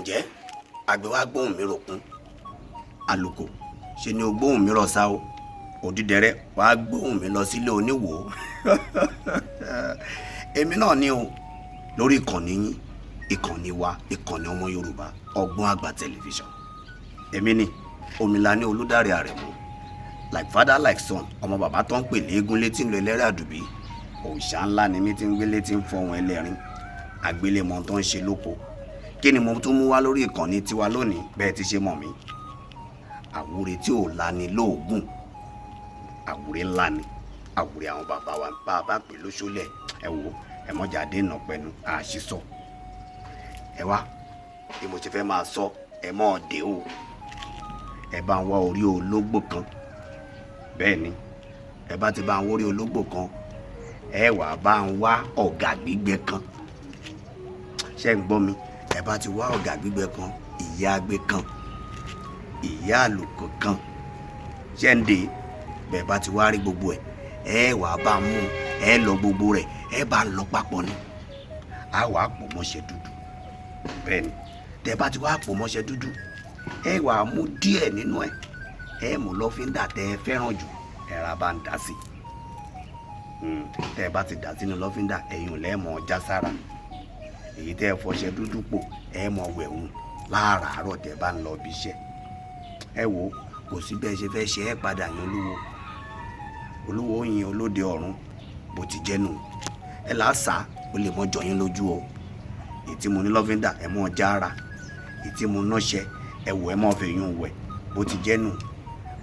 ǹjẹ́ àgbẹ̀ wa gbóhùn mi ròkun àlùkò ṣe ni o gbóhùn mi rọ̀ sá o òdìdẹrẹ́ wàá gbóhùn mi lọ sílé oníwò èmi náà ni o lórí ìkànnì yín ìkànnì wa ìkànnì ọmọ Yorùbá ọgbọ́n àgbà tẹlifíṣàn èmi ni Omilani Olúdáre Àrẹ̀mú like father like son ọmọ bàbá tó ń pè léegun létí ń lo ẹlẹ́rìí àdùbí òòṣà ńlá ni mí ti ń gbé létí ń fọhùn ẹlẹ́rìn àgbélémọ̀ tó ń ṣe lóko kí ni mo tún mú wá lórí ìkànnì tiwa lónìí bẹ́ẹ̀ ti ṣe mọ̀ mí Àwúre tí ò Lani Loogun Àwúre ńlá ni Àwúre àwọn bàbá wa bá a bá pè lóṣòlẹ̀ ẹ wo ẹ mọ̀jà dé ìnà pẹ̀lú àṣìṣọ ẹ wá bí mo ṣe fẹ́ máa sọ ẹ mọ̀ ọ́ dé o ẹ bá ń wá orí ológbò kan bẹ́ẹ̀ ni ẹ bá ti bá ń wórí ológbò kan ẹ wá bá ń wá ọ̀gà gbígbẹ kan ṣé ń gbọ́ mi ẹ bá ti wá ọ̀gà gbígbẹ kan ìyá agbẹ kan ìyá àlùkò kan ṣé ń dé bẹ́ẹ̀ bá ti wá rí gbogbo ẹ̀ ẹ wá bá mú ẹ lọ gbogbo rẹ̀ ẹ bá ń lọ papọ̀ ni a wà pò mọ́ṣẹ́ dúdú bẹ́ẹ̀ ni tẹ́ bá ti wá pò mọ́ṣẹ́ dúdú ẹ wà mú díẹ̀ nínú ẹ̀ ẹ mú lọ́fíńdà tẹ́ ẹ fẹ́ràn jù ẹ ra bá ń dà sí tẹ́ ẹ bá ti dà sínú lọ́fíńdà ẹ̀yìn lẹ́ẹ̀mọ́ já sára èyí tẹ́ ẹ fọṣẹ dúdú pò ẹ mọ̀ wẹ̀hùn láàárọ̀ tẹ́ bá ń lọ bí iṣẹ́ ẹ wò kò sí bẹ́ẹ̀ ṣe fẹ́ ṣe ẹ padà yan olúwo yin olóde ọ̀run bó ti jẹ́ nù ẹ làásà ó lè mọ́ jọyín lójú o èyí tí mo ní lọ́fíńdà ẹ mọ́ já ara èyí tí mo náṣẹ ẹ wò ẹ mọ́ fèyún wẹ̀ bó ti jẹ́ nù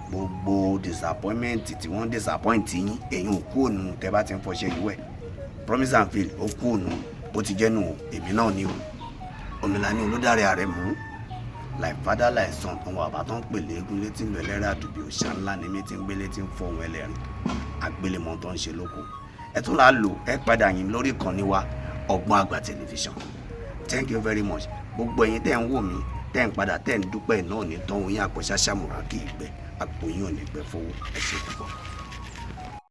gbogbo disappointment tí wọ́n disappoint yín èyí ò kú ònù tẹ́ bá ti ń fọṣẹ yìí wẹ̀ promise and fail ó kú ònù bó ti jẹ́ nù èmi náà ni o Omilani Olúdáre Àrẹ̀mú like father like son ọmọ bàbá tó ń pè léegun létí ń lo ẹlẹ́rìí àdùbí òòṣà ńlá ni mí ti ń gbé létí ń fọhùn ẹlẹ́rìn àgbélémọ̀ tó ń ṣe lóko ẹ tún là á lò ẹ padà yìn lórí ìkànnì wa ọgbọ́n àgbà tẹlifíṣàn thank you very much gbogbo ẹ̀yin tẹ́ ń wò mí tẹ́ ń padà tẹ́ ń dúpẹ́ náà ní tọ́hún yín àpòṣáṣá mùrà kì í gbẹ àpò yín ò ní gbẹ fowó ẹ ṣe púpọ̀.